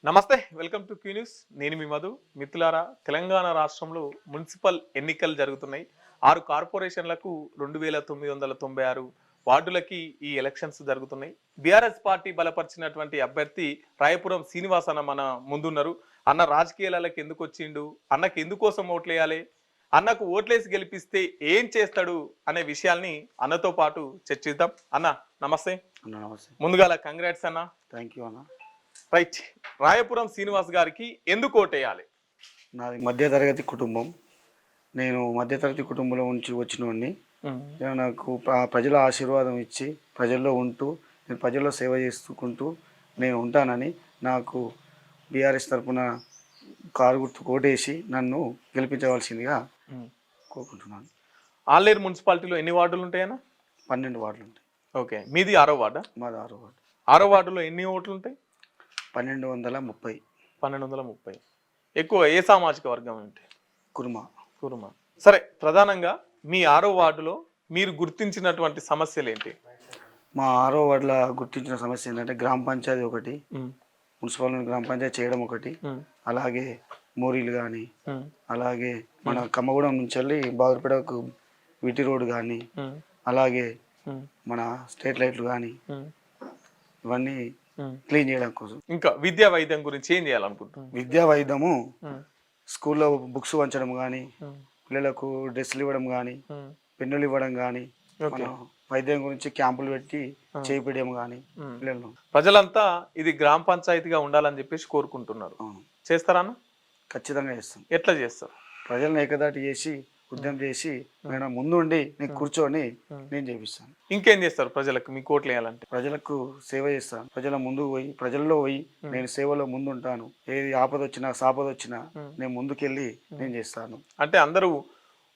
నమస్తే welcome to Q news. నేను మీ మధు. మిత్రులారా, తెలంగాణ రాష్ట్రంలో మున్సిపల్ ఎన్నికలు జరుగుతున్నాయి. 6 కార్పొరేషన్లకు 2996 వార్డులకి ఈ ఎలక్షన్స్ జరుగుతున్నాయి. బీఆర్ఎస్ పార్టీ బలపరిచినటువంటి అభ్యర్థి రాయపురం శ్రీనివాస్ అన్న మన ముందున్నారు. అన్న రాజకీయాలకు ఎందుకు వచ్చిండు, అన్నకి ఎందుకోసం ఓట్లేయాలి, అన్నకు ఓట్లేసి గెలిపిస్తే ఏం చేస్తాడు అనే విషయాల్ని అన్నతో పాటు చర్చిద్దాం. అన్న నమస్తే. నమస్తే. ముందుగాల కంగ్రాట్స్ అన్న. థ్యాంక్ యూ అన్న. రైట్, రాయపురం శ్రీనివాస్ గారికి ఎందుకు ఓటేయాలి? నాది మధ్యతరగతి కుటుంబం. నేను మధ్యతరగతి కుటుంబంలో నుంచి వచ్చినోడిని. నాకు ప్రజల ఆశీర్వాదం ఇచ్చి ప్రజల్లో ఉంటూ నేను ప్రజల్లో సేవ చేసుకుంటూ నేను ఉంటానని నాకు బీఆర్ఎస్ తరఫున కారు గుర్తు ఓటేసి నన్ను గెలిపించవలసిందిగా కోరుకుంటున్నాను. ఆలేరు మున్సిపాలిటీలో ఎన్ని వార్డులు ఉంటాయన్నా? 12 వార్డులు ఉంటాయి. ఓకే, మీది 6వ వార్డా? మాది 6వ వార్డు. 6వ వార్డులో ఎన్ని ఓట్లు ఉంటాయి? 1230. 1230. ఎక్కువ ఏ సామాజిక వర్గం ఉంటాయి? కుర్మా. సరే, ప్రధానంగా మీ 6వ వార్డులో మీరు గుర్తించినటువంటి సమస్యలు ఏంటి? మా 6వ వార్డులో గుర్తించిన సమస్య ఏంటంటే గ్రామ పంచాయతీ ఒకటి, మున్సిపల్ గ్రామ పంచాయతీ చేయడం ఒకటి, అలాగే మోరీలు కానీ, అలాగే మన కమ్మగూడెం నుంచి వెళ్ళి బాగుపేటకు విటి రోడ్ కానీ, అలాగే మన స్ట్రీట్ లైట్లు కానీ, ఇవన్నీ క్లీన్ చేయడం కోసం. ఇంకా విద్యా వైద్యం గురించి ఏం చేయాలనుకుంటున్నాం? విద్యా వైద్యము స్కూల్లో బుక్స్ వంచడం కానీ, పిల్లలకు డ్రెస్సులు ఇవ్వడం కానీ, పెన్నులు ఇవ్వడం కానీ, వైద్యం గురించి క్యాంపులు పెట్టి చేయించడం కానీ పిల్లలు. ప్రజలంతా ఇది గ్రామ పంచాయతీగా ఉండాలని చెప్పేసి కోరుకుంటున్నారు. చేస్తారా? ఖచ్చితంగా చేస్తాం. ఎట్లా చేస్తారు? ప్రజలను ఏకదాటి చేసి ఉద్యమం చేసి నేను ముందుండి నేను కూర్చొని నేను చేపిస్తాను. ఇంకేం చేస్తారు ప్రజలకు మీకు ఓట్లు వేయాలంటే? ప్రజలకు సేవ చేస్తాను. ప్రజల ముందుకు పోయి ప్రజల్లో పోయి నేను సేవలో ముందుంటాను. ఏది ఆపద వచ్చినా సాపద వచ్చినా నేను ముందుకెళ్ళి నేను చేస్తాను. అంటే అందరూ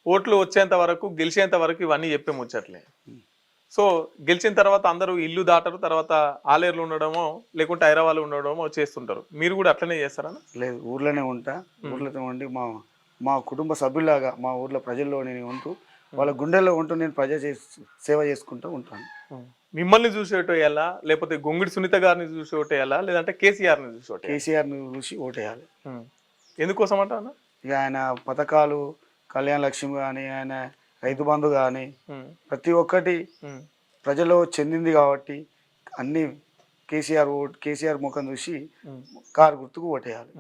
ఓట్లు వచ్చేంత వరకు గెలిచేంత వరకు ఇవన్నీ చెప్పే ముచ్చట్లే. సో గెలిచిన తర్వాత అందరూ ఇల్లు దాటరు, తర్వాత ఆలేరులో ఉండడమో లేకుంటే హైదరాబాద్లో ఉండడమో చేస్తుంటారు. మీరు కూడా అట్లనే చేస్తారా? లేదు, ఊర్లోనే ఉంటా. ఊర్లో ఉండి మా కుటుంబ సభ్యులాగా మా ఊర్లో ప్రజల్లో నేను ఉంటూ వాళ్ళ గుండెల్లో ఉంటూ నేను సేవ చేసుకుంటూ ఉంటాను. మిమ్మల్ని చూసి ఓటేయాలా, లేకపోతే గొంగిడి సునీత గారిని చూసి ఓటేయాలా, లేదంటే కేసీఆర్ని చూసి ఓటేయాలి? కేసీఆర్ని చూసి ఓటేయాలి. ఎందుకోసం అంట? ఇక ఆయన పథకాలు, కళ్యాణ లక్ష్మి కానీ, ఆయన రైతు బంధు కానీ ప్రతి ఒక్కటి ప్రజల్లో చెందింది కాబట్టి అన్ని కేసీఆర్ ముఖం చూసి కారు గుర్తుకు ఓటేయాలి.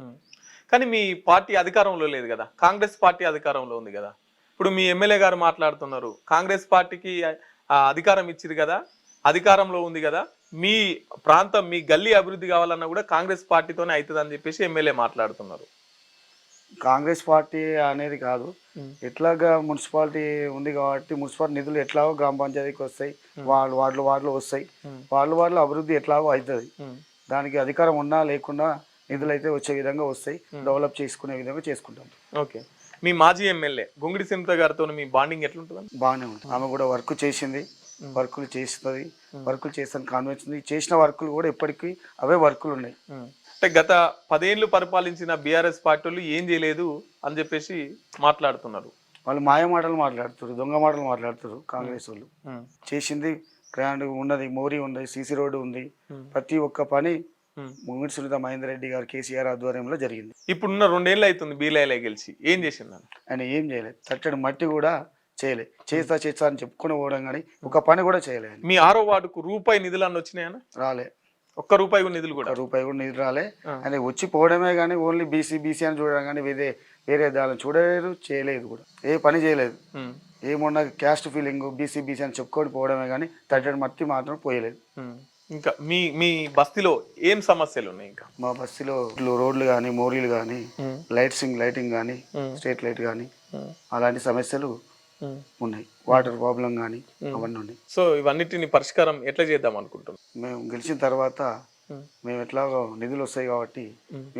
కానీ మీ పార్టీ అధికారంలో లేదు కదా, కాంగ్రెస్ పార్టీ అధికారంలో ఉంది కదా. ఇప్పుడు మీ ఎమ్మెల్యే గారు మాట్లాడుతున్నారు, కాంగ్రెస్ పార్టీకి అధికారం ఇచ్చింది కదా, అధికారంలో ఉంది కదా, మీ ప్రాంతం మీ గల్లీ అభివృద్ధి కావాలన్నా కూడా కాంగ్రెస్ పార్టీతోనే అవుతుంది అని చెప్పేసి ఎమ్మెల్యే మాట్లాడుతున్నారు. కాంగ్రెస్ పార్టీ అనేది కాదు, ఎట్లాగా మున్సిపాలిటీ ఉంది కాబట్టి మున్సిపాలిటీ నిధులు ఎట్లాగో గ్రామ పంచాయతీకి వస్తాయి, వార్డులు వస్తాయి, వార్డులో అభివృద్ధి ఎట్లాగో అవుతుంది. దానికి అధికారం ఉన్నా లేకున్నా నిధులు అయితే వచ్చే విధంగా వస్తాయి, డెవలప్ చేసుకునే విధంగా చేసుకుంటాం. ఓకే, మీ మాజీ ఎమ్మెల్యే గొంగిడి సునీత గారితో మీ బాండింగ్ ఎట్లుంటుంది? బాగానే ఉంటుంది. ఆమె కూడా వర్క్ చేసింది, వర్కులు చేస్తుంది, వర్కులు చేస్తాను కాన్వెన్స్ చేసిన వర్కులు కూడా ఇప్పటికీ అవే వర్కులు ఉన్నాయి. అంటే గత 10 ఏళ్ళు పరిపాలించిన బీఆర్ఎస్ పార్టీలు ఏం చేయలేదు అని చెప్పేసి మాట్లాడుతున్నారు. వాళ్ళు మాయ మాటలు మాట్లాడుతారు, దొంగ మాటలు మాట్లాడుతారు. కాంగ్రెస్ వాళ్ళు చేసింది గ్రాండ్ ఉన్నది, మోరీ ఉంది, సీసీ రోడ్డు ఉంది, ప్రతి ఒక్క పని గొంగిడి సునీత మహేందర్ రెడ్డి గారు కేసీఆర్ ఆధ్వర్యంలో జరిగింది. ఇప్పుడున్న 2 ఏళ్ళు అవుతుంది బీలైలే గెలిచి, ఏం చేసింది ఆయన? ఏం చేయలేదు, తట్టడి మట్టి కూడా చేయలేదు. చేస్తా అని చెప్పుకుని పోవడం కానీ ఒక పని కూడా చేయలేదు. మీ 6వ వార్డుకు రూపాయి నిధులు అన్న వచ్చినాయన్నా? రాలే, ఒక్క రూపాయి కూడా నిధులు కూడా నిధులు రాలే. ఆయన వచ్చి పోవడమే కానీ ఓన్లీ బీసీ అని చూడడం కానీ వేరే దాన్ని చూడలేదు, చేయలేదు కూడా, ఏ పని చేయలేదు. ఏమన్నా క్యాస్ట్ ఫీలింగ్ బీసీ అని చెప్పుకొని పోవడమే కానీ తట్టడి మట్టి మాత్రం పోయలేదు. ఇంకా మీ బస్తీలో ఏం సమస్యలు ఉన్నాయి? ఇంకా మా బస్తీలో రోడ్లు కానీ, మోరీలు కానీ, లైటింగ్ కానీ, స్ట్రీట్ లైట్ కానీ అలాంటి సమస్యలు ఉన్నాయి. వాటర్ ప్రాబ్లం కానీ అవన్నీ ఉన్నాయి. సో ఇవన్నిటిని పరిష్కారం ఎట్లా చేద్దాం అనుకుంటున్నాం? మేము గెలిచిన తర్వాత మేము ఎట్లాగో నిధులు వస్తాయి కాబట్టి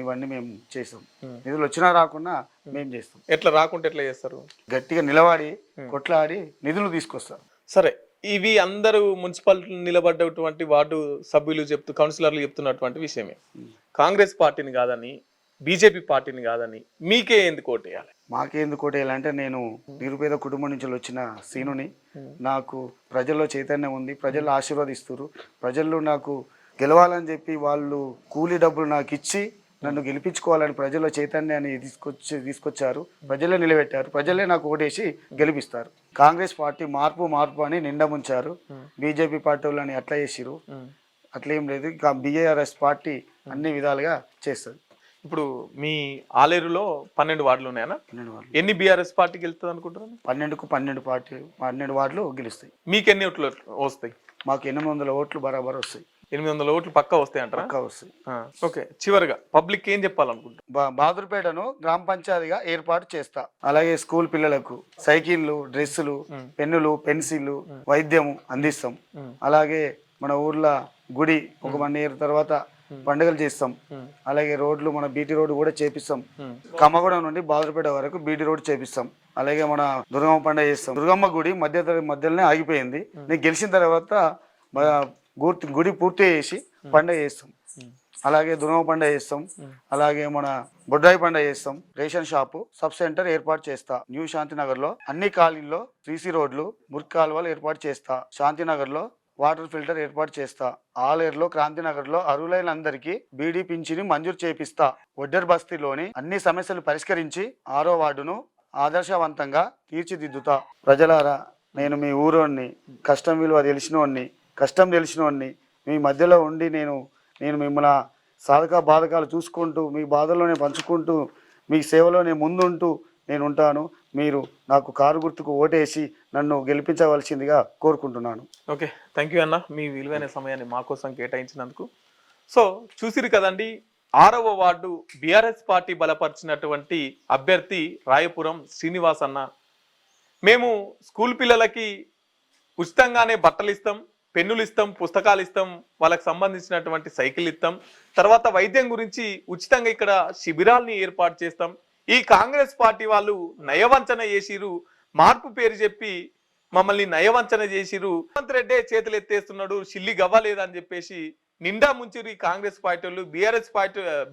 ఇవన్నీ మేము చేస్తాం. నిధులు వచ్చినా రాకుండా మేము చేస్తాం. ఎట్లా రాకుంటే ఎట్లా చేస్తారు? గట్టిగా నిలబడి కొట్లాడి నిధులు తీసుకొస్తాం. సరే, ఇవి అందరూ మున్సిపాలిటీ నిలబడ్డటువంటి వార్డు సభ్యులు కౌన్సిలర్లు చెప్తున్నటువంటి విషయమే. కాంగ్రెస్ పార్టీని కాదని, బీజేపీ పార్టీని కాదని మీకే ఎందుకు ఓటేయాలి? మాకే ఎందుకు ఓటేయాలంటే నేను నిరుపేద కుటుంబం నుంచి వచ్చిన సీనుని. నాకు ప్రజల్లో చైతన్యం ఉంది, ప్రజలు ఆశీర్వదిస్తారు. ప్రజల్లో నాకు గెలవాలని చెప్పి వాళ్ళు కూలీ డబ్బులు నాకు ఇచ్చి నన్ను గెలిపించుకోవాలని ప్రజల్లో చైతన్యాన్ని తీసుకొచ్చారు. ప్రజలే నిలబెట్టారు. ప్రజలే నాకు ఓటేసి గెలిపిస్తారు. కాంగ్రెస్ పార్టీ మార్పు అని నిండా ముంచారు. బీజేపీ పార్టీ వాళ్ళని అట్లా చేసిరు. అట్లేం లేదు. ఇక బీఆర్ఎస్ పార్టీ అన్ని విధాలుగా చేస్తుంది. ఇప్పుడు మీ ఆలేరులో 12 వార్డులు ఉన్నాయనా? 12 వార్డులు. ఎన్ని బీఆర్ఎస్ పార్టీకి వెళ్తుంది అనుకుంటున్నాను? 12 వార్డులు గెలుస్తాయి. మీకు ఎన్ని ఓట్లు వస్తాయి? మాకు 800 ఓట్లు బరాబర్ వస్తాయి. 800 ఓట్లు పక్కా వస్తాయి అంటారా? పక్కా వస్తాయి. ఓకే, చివరిగా పబ్లిక్ ఏం చెప్పాలనుకుంటున్నా? బహదూర్పేటను గ్రామ పంచాయతీగా ఏర్పాటు చేస్తా. అలాగే స్కూల్ పిల్లలకు సైకిళ్ళు, డ్రెస్సులు, పెన్నులు, పెన్సిళ్ళు, వైద్యము అందిస్తాం. అలాగే మన ఊర్లో గుడి ఒక 1 ఇయర్ తర్వాత పండుగలు చేస్తాం. అలాగే రోడ్లు మన బీటీ రోడ్డు కూడా చేపిస్తాం. కమ్మగూడెం నుండి బహదూర్పేట వరకు బీటీ రోడ్డు చేపిస్తాం. అలాగే మన దుర్గమ్మ పండుగ చేస్తాం. దుర్గమ్మ గుడి మధ్యలోనే ఆగిపోయింది. నేను గెలిచిన తర్వాత గుడి పూర్తి చేసి పండుగ చేస్తాం. అలాగే దుర్గమ్మ పండుగ చేస్తాం. అలాగే మన బొడ్రాయి పండుగ చేస్తాం. రేషన్ షాపు సబ్ సెంటర్ ఏర్పాటు చేస్తా. న్యూ శాంతినగర్ లో అన్ని కాలనీల్లో సీసీ రోడ్లు, మురికి కాలువలు ఏర్పాటు చేస్తా. శాంతినగర్ లో వాటర్ ఫిల్టర్ ఏర్పాటు చేస్తా. ఆలేరులో క్రాంతినగర్ లో అర్హులైన అందరికీ బీడీ పింఛని మంజూరు చేపిస్తా. ఒడ్డర్ బస్తీలోని అన్ని సమస్యలు పరిష్కరించి 6వ వార్డును ఆదర్శవంతంగా తీర్చిదిద్దుతా. ప్రజలారా, నేను మీ ఊరోని, కష్టం విలువ తెలిసినోడిని, కష్టం తెలిసినోడిని, మీ మధ్యలో ఉండి నేను మిమ్మల్ని సాధక బాధకాలు చూసుకుంటూ, మీ బాధల్లోనే పంచుకుంటూ, మీ సేవలోనే ముందుంటూ నేను ఉంటాను. మీరు నాకు కారు గుర్తుకు ఓటేసి నన్ను గెలిపించవలసిందిగా కోరుకుంటున్నాను. ఓకే, థ్యాంక్ యూ అన్న, మీ విలువైన సమయాన్ని మా కోసం కేటాయించినందుకు. సో చూసిరు కదండి, 6వ వార్డు బీఆర్ఎస్ పార్టీ బలపరిచినటువంటి అభ్యర్థి రాయపురం శ్రీనివాస్ అన్న. మేము స్కూల్ పిల్లలకి ఉచితంగానే బట్టలు ఇస్తాం, పెన్నులు ఇస్తాం, పుస్తకాలు ఇస్తాం, వాళ్ళకి సంబంధించినటువంటి సైకిల్ ఇస్తాం. తర్వాత వైద్యం గురించి ఉచితంగా ఇక్కడ శిబిరాల్ని ఏర్పాటు చేస్తాం. ఈ కాంగ్రెస్ పార్టీ వాళ్ళు నయవంచన చేసిరు, మార్పు పేరు చెప్పి మమ్మల్ని నయవంచన చేసిరు. రేవంత్ రెడ్డి చేతులు ఎత్తేస్తున్నాడు, సిల్లి గవ్వలేదని చెప్పేసి నిండా ముంచిరు ఈ కాంగ్రెస్ పార్టీ వాళ్ళు.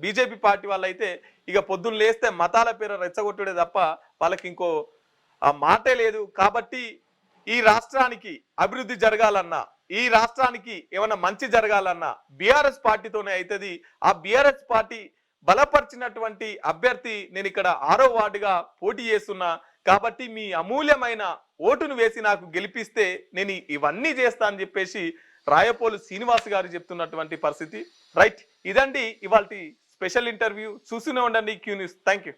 బీజేపీ పార్టీ వాళ్ళు అయితే ఇక పొద్దున్న లేస్తే మతాల పేరు రెచ్చగొట్టుడే తప్ప వాళ్ళకి ఇంకో మాటే లేదు. కాబట్టి ఈ రాష్ట్రానికి అభివృద్ధి జరగాలన్నా, ఈ రాష్ట్రానికి ఏమైనా మంచి జరగాలన్నా బీఆర్ఎస్ పార్టీతోనే అవుతుంది. ఆ బీఆర్ఎస్ పార్టీ బలపరిచినటువంటి అభ్యర్థి నేను ఇక్కడ 6వ వార్డుగా పోటీ చేస్తున్నా. కాబట్టి మీ అమూల్యమైన ఓటును వేసి నాకు గెలిపిస్తే నేను ఇవన్నీ చేస్తా అని చెప్పేసి రాయపోలు శ్రీనివాస్ గారు చెప్తున్నటువంటి పరిస్థితి. రైట్, ఇదండి ఇవాల్టి స్పెషల్ ఇంటర్వ్యూ. చూస్తూనే ఉండండి క్యూ న్యూస్. Thank you.